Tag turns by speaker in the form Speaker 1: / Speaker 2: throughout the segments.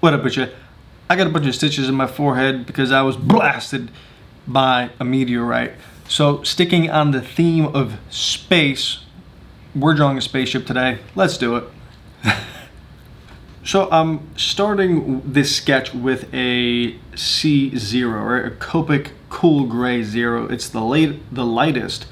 Speaker 1: What up with you? I got a bunch of stitches in my forehead because I was blasted by a meteorite. So sticking on the theme of space, we're drawing a spaceship today. Let's do it. So I'm starting this sketch with a C0, or a Copic Cool Gray 0. It's the lightest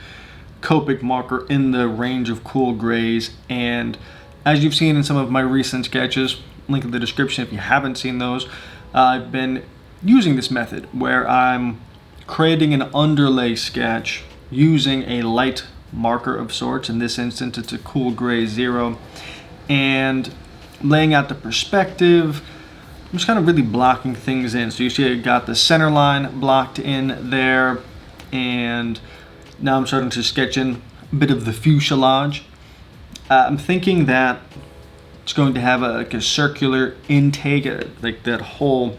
Speaker 1: Copic marker in the range of cool grays, and as you've seen in some of my recent sketches, link in the description if you haven't seen those, I've been using this method where I'm creating an underlay sketch using a light marker of sorts. In this instance it's a cool gray 0, and laying out the perspective. I'm just kind of really blocking things in. So you see I got the center line blocked in there, and now I'm starting to sketch in a bit of the fuselage. I'm thinking that it's going to have like a circular intake, like that whole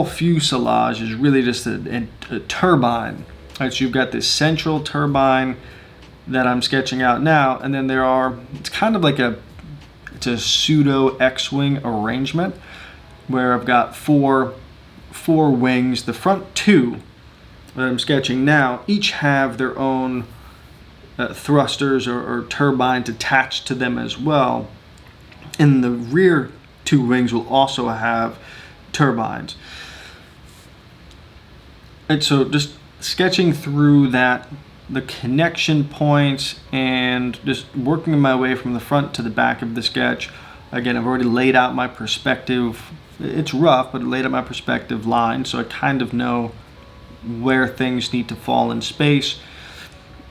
Speaker 1: fuselage is really just a turbine. Right, so you've got this central turbine that I'm sketching out now, and then it's kind of like it's a pseudo X-wing arrangement where I've got four wings. The front two that I'm sketching now each have their own thrusters or turbines attached to them as well, and the rear two wings will also have turbines. And so just sketching through the connection points and just working my way from the front to the back of the sketch. Again, I've already laid out my perspective. It's rough, but I laid out my perspective line, so I kind of know where things need to fall in space.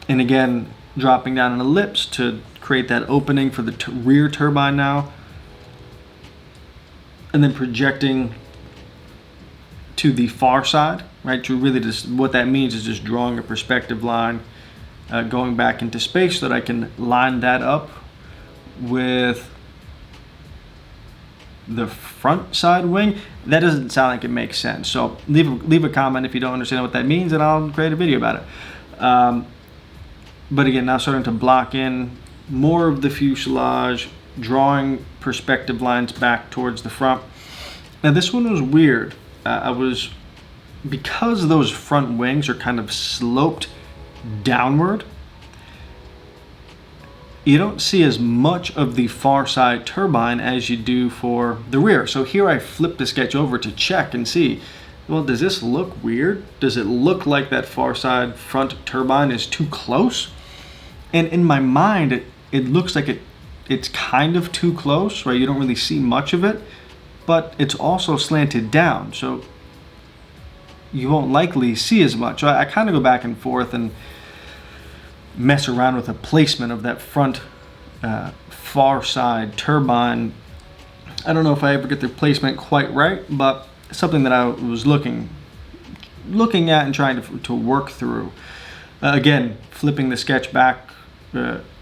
Speaker 1: And again, dropping down an ellipse to create that opening for the rear turbine now, and then projecting to the far side, right? To really just, what that means is just drawing a perspective line going back into space so that I can line that up with the front side wing. That doesn't sound like it makes sense, so leave a comment if you don't understand what that means, and I'll create a video about it. But again, now starting to block in more of the fuselage, drawing perspective lines back towards the front. Now this one was weird. Because those front wings are kind of sloped downward, you don't see as much of the far side turbine as you do for the rear. So here I flipped the sketch over to check and see, well, does this look weird? Does it look like that far side front turbine is too close? And in my mind, it looks like it's kind of too close, right? You don't really see much of it, but it's also slanted down, so you won't likely see as much. So I kind of go back and forth and mess around with the placement of that front far side turbine. I don't know if I ever get the placement quite right, but something that I was looking at and trying to work through. Again, flipping the sketch back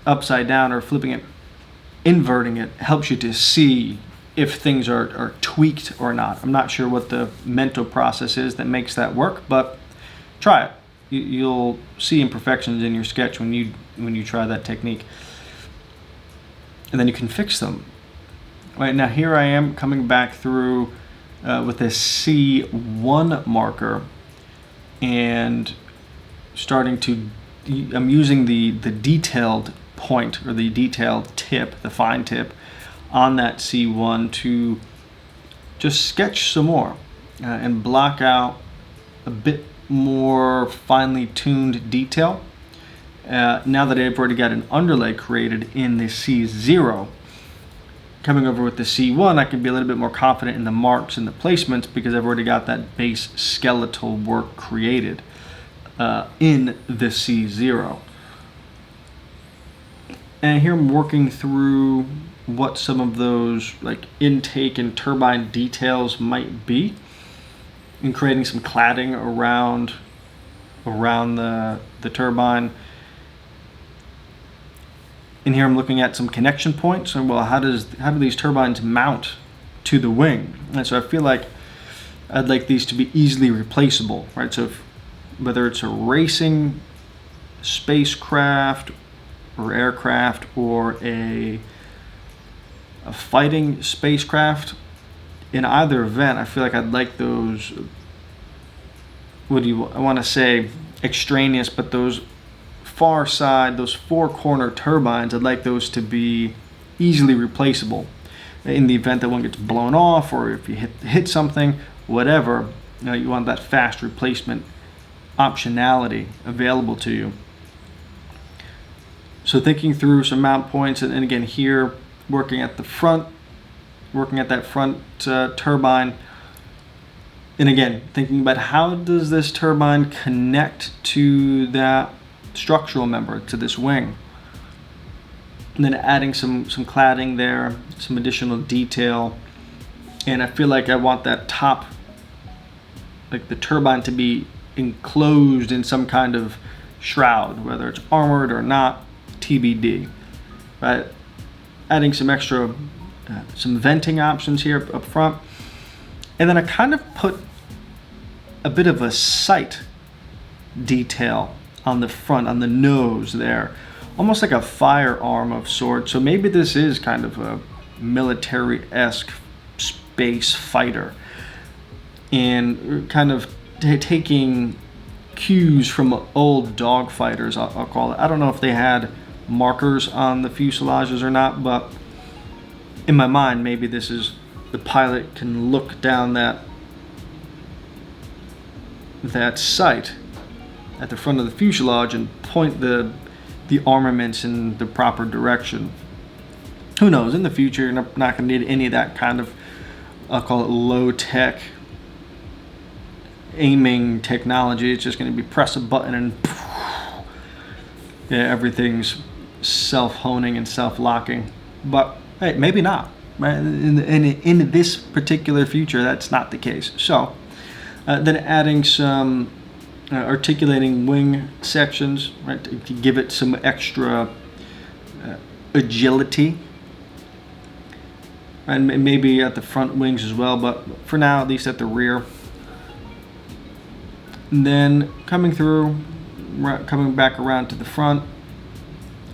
Speaker 1: upside down, or flipping it, inverting it, helps you to see if things are tweaked or not. I'm not sure what the mental process is that makes that work, but try it. You'll see imperfections in your sketch when you try that technique, and then you can fix them. Right, now here I am coming back through with a C1 marker, and I'm using the detailed point, or the detailed tip, the fine tip on that C1 to just sketch some more and block out a bit more finely tuned detail. Now that I've already got an underlay created in the C0, coming over with the C1, I can be a little bit more confident in the marks and the placements because I've already got that base skeletal work created in the C0. And here I'm working through what some of those like intake and turbine details might be, and creating some cladding around the turbine. And here I'm looking at some connection points, and well, how do these turbines mount to the wing? And so I feel like I'd like these to be easily replaceable, right? So whether it's a racing spacecraft or aircraft, or a a fighting spacecraft. In either event, I feel like I'd like those, I want to say extraneous, but those far side, those four corner turbines, I'd like those to be easily replaceable. In the event that one gets blown off, or if you hit something, whatever, you want that fast replacement optionality available to you. So thinking through some mount points, and again here, working at the front, working at that front turbine, and again thinking about how does this turbine connect to that structural member, to this wing, and then adding some cladding there, some additional detail. And I feel like I want that top, like the turbine, to be enclosed in some kind of shroud, whether it's armored or not, TBD. But adding some extra some venting options here up front, and then I kind of put a bit of a sight detail on the front, on the nose there, almost like a firearm of sorts. So maybe this is kind of a military-esque space fighter, and kind of taking cues from old dogfighters, I'll call it. I don't know if they had markers on the fuselages or not, but in my mind, maybe this is the pilot can look down that sight at the front of the fuselage and point the armaments in the proper direction. Who knows, in the future you're not going to need any of that kind of, I'll call it low-tech aiming technology. It's just going to be press a button and yeah, everything's self-honing and self-locking. But hey, maybe not. Right? In this particular future, that's not the case. So then adding some articulating wing sections, right, to give it some extra agility, and maybe at the front wings as well, but for now at least at the rear. And then coming back around to the front,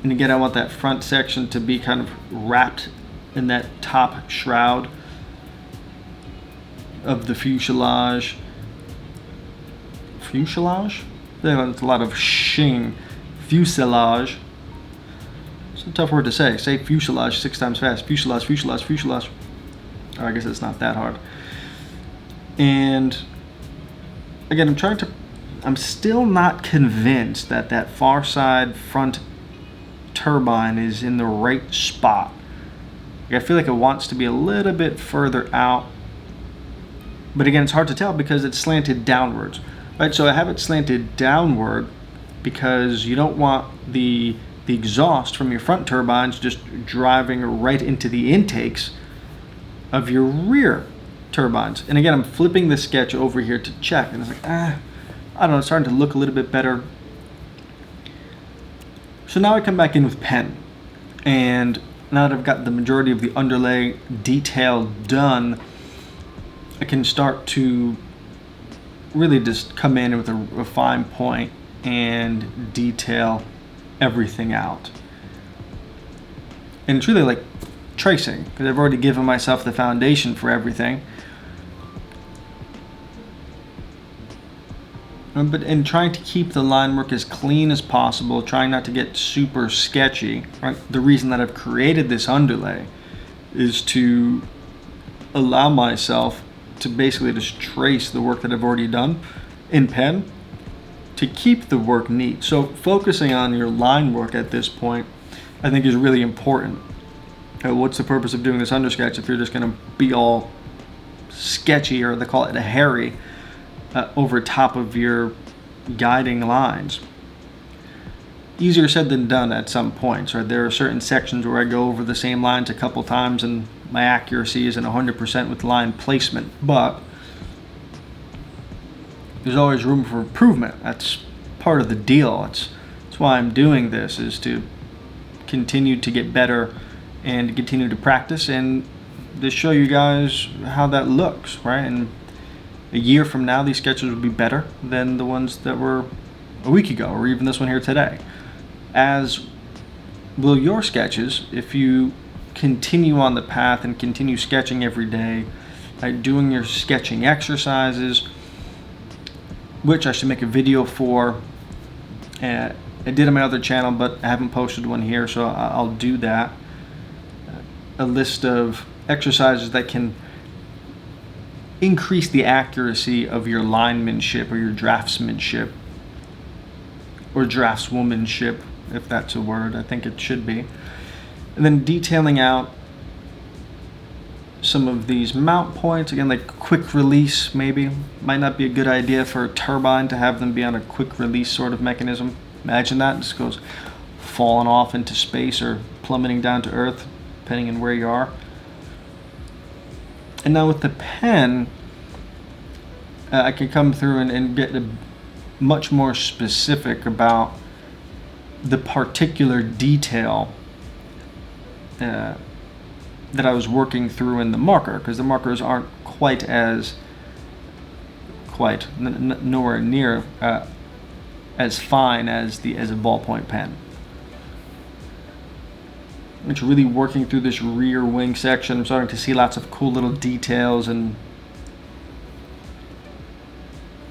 Speaker 1: and again I want that front section to be kind of wrapped in that top shroud of the fuselage. Fuselage? There's a lot of shing. Fuselage. It's a tough word to say. Say fuselage 6 times fast. Fuselage, fuselage, fuselage. Oh, I guess it's not that hard. And again, I'm still not convinced that that far side front turbine is in the right spot. I feel like it wants to be a little bit further out, but again, it's hard to tell because it's slanted downwards, right? So I have it slanted downward because you don't want the exhaust from your front turbines just driving right into the intakes of your rear turbines. And again, I'm flipping the sketch over here to check, and it's like, I don't know, it's starting to look a little bit better. So now I come back in with pen, and now that I've got the majority of the underlay detail done, I can start to really just come in with a fine point and detail everything out. And it's really like tracing, because I've already given myself the foundation for everything. But in trying to keep the line work as clean as possible, trying not to get super sketchy, right? The reason that I've created this underlay is to allow myself to basically just trace the work that I've already done in pen to keep the work neat. So focusing on your line work at this point, I think, is really important. What's the purpose of doing this undersketch if you're just going to be all sketchy, or they call it a hairy, over top of your guiding lines? Easier said than done at some points, right? There are certain sections where I go over the same lines a couple times and my accuracy isn't 100% with line placement, but there's always room for improvement. That's part of the deal. That's why I'm doing this, is to continue to get better and continue to practice and to show you guys how that looks, right? And a year from now, these sketches will be better than the ones that were a week ago, or even this one here today. As will your sketches if you continue on the path and continue sketching every day, doing your sketching exercises, which I should make a video for. I did on my other channel, but I haven't posted one here, so I'll do that. A list of exercises that can increase the accuracy of your linemanship or your draftsmanship, or draftswomanship, if that's a word. I think it should be. And then detailing out some of these mount points, again, like quick release maybe. Might not be a good idea for a turbine to have them be on a quick release sort of mechanism. Imagine that, it just goes falling off into space or plummeting down to earth, depending on where you are. And now with the pen, I can come through and get much more specific about the particular detail that I was working through in the marker, because the markers aren't nowhere near as fine as a ballpoint pen. It's really working through this rear wing section. I'm starting to see lots of cool little details, and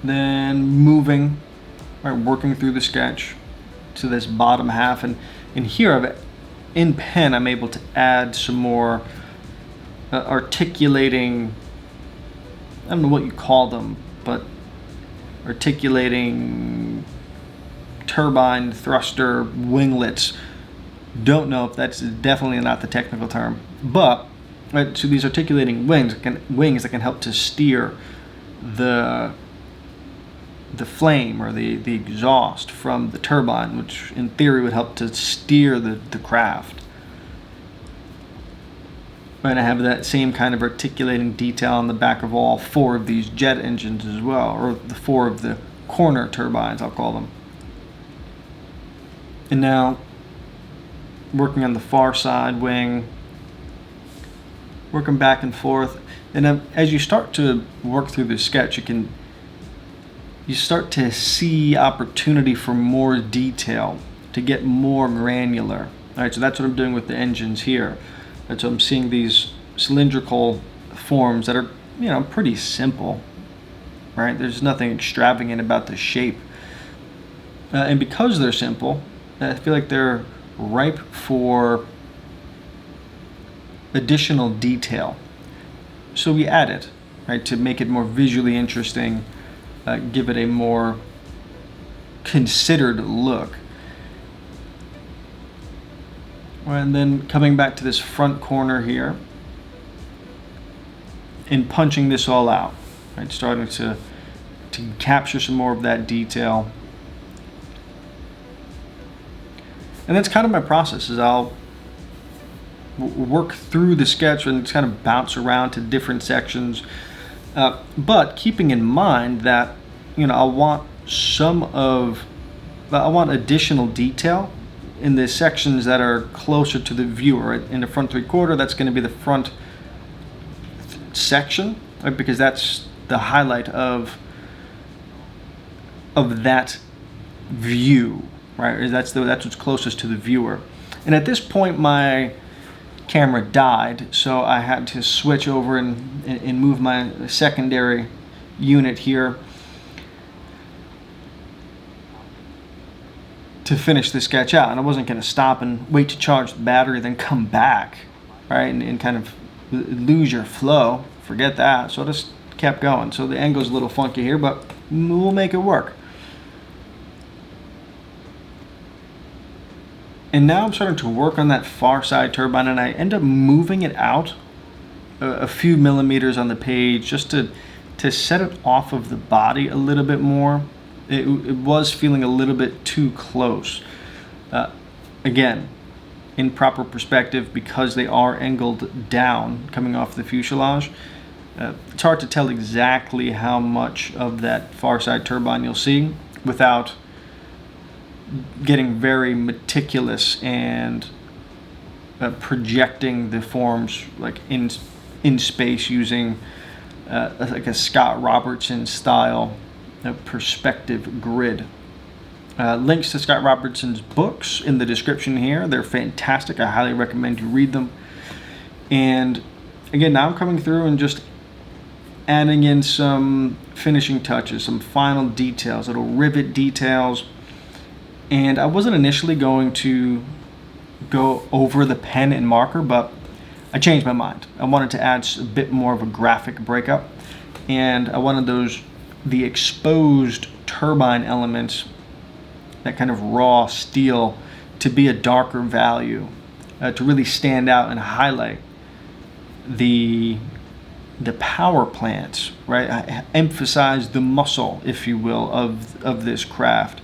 Speaker 1: then moving, right, working through the sketch to this bottom half, and in here in pen I'm able to add some more articulating, I don't know what you call them, but articulating turbine, thruster, winglets. Don't know if that's definitely not the technical term, but right, so these articulating wings that can help to steer the flame or the exhaust from the turbine, which in theory would help to steer the craft. Right, I have that same kind of articulating detail on the back of all 4 of these jet engines as well, or the 4 of the corner turbines, I'll call them. And now working on the far side wing, working back and forth. And as you start to work through the sketch, you start to see opportunity for more detail, to get more granular. All right, so that's what I'm doing with the engines here. And so I'm seeing these cylindrical forms that are, pretty simple, right? There's nothing extravagant about the shape. And because they're simple, I feel like they're ripe for additional detail. So we add it, right, to make it more visually interesting, give it a more considered look. And then coming back to this front corner here and punching this all out, right, starting to capture some more of that detail. And that's kind of my process, is I'll work through the sketch and just kind of bounce around to different sections, but keeping in mind that I want additional detail in the sections that are closer to the viewer. In the front 3/4, that's going to be the front section, right, because that's the highlight of that view, right? That's what's closest to the viewer. And at this point, my camera died, so I had to switch over and move my secondary unit here to finish the sketch out. And I wasn't going to stop and wait to charge the battery, then come back, right, and kind of lose your flow. Forget that. So I just kept going. So the angle's a little funky here, but we'll make it work. And now I'm starting to work on that far side turbine, and I end up moving it out a few millimeters on the page just to set it off of the body a little bit more. It was feeling a little bit too close. Again, in proper perspective, because they are angled down coming off the fuselage, it's hard to tell exactly how much of that far side turbine you'll see without getting very meticulous and projecting the forms like in space using like a Scott Robertson style perspective grid. Links to Scott Robertson's books in the description here. They're fantastic. I highly recommend you read them. And again, now I'm coming through and just adding in some finishing touches, some final details, little rivet details. And I wasn't initially going to go over the pen and marker, but I changed my mind. I wanted to add a bit more of a graphic breakup, and I wanted the exposed turbine elements, that kind of raw steel, to be a darker value, to really stand out and highlight the power plants, right? I emphasize the muscle, if you will, of this craft.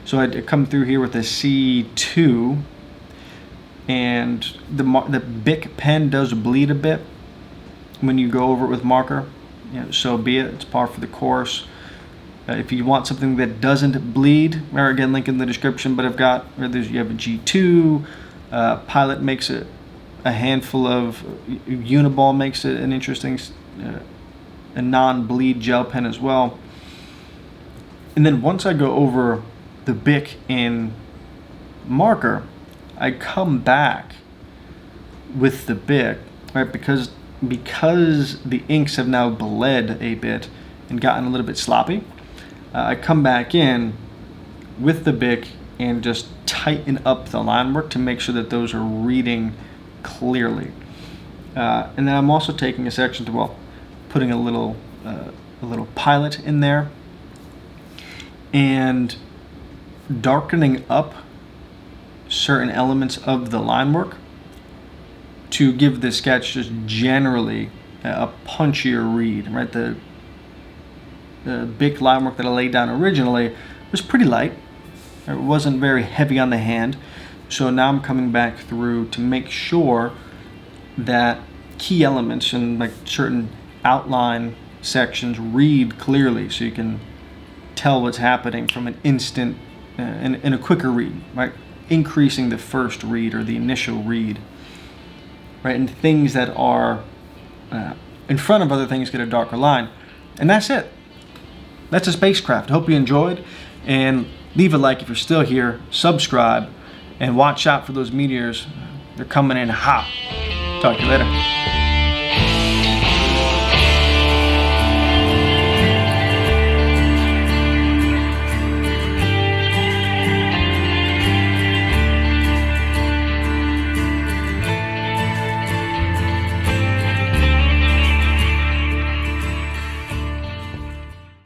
Speaker 1: So I'd come through here with a C2, and the Bic pen does bleed a bit when you go over it with marker. So be it. It's par for the course. If you want something that doesn't bleed, or again, link in the description. But I've got you have a G2. Pilot makes it a handful of Uniball makes it an interesting, a non-bleed gel pen as well. And then once I go over the Bic in marker, I come back with the Bic, right? Because the inks have now bled a bit and gotten a little bit sloppy. I come back in with the Bic and just tighten up the line work to make sure that those are reading clearly. And then I'm also taking a section to, putting a little pilot in there and darkening up certain elements of the line work to give the sketch just generally a punchier read, right? The Bic line work that I laid down originally was pretty light. It wasn't very heavy on the hand. So now I'm coming back through to make sure that key elements and like certain outline sections read clearly, so you can tell what's happening from an instant in a quicker read, right? Increasing the first read or the initial read, right? And things that are in front of other things get a darker line. And that's it. That's a spacecraft. Hope you enjoyed, and leave a like if you're still here, subscribe, and watch out for those meteors. They're coming in hot. Talk to you later.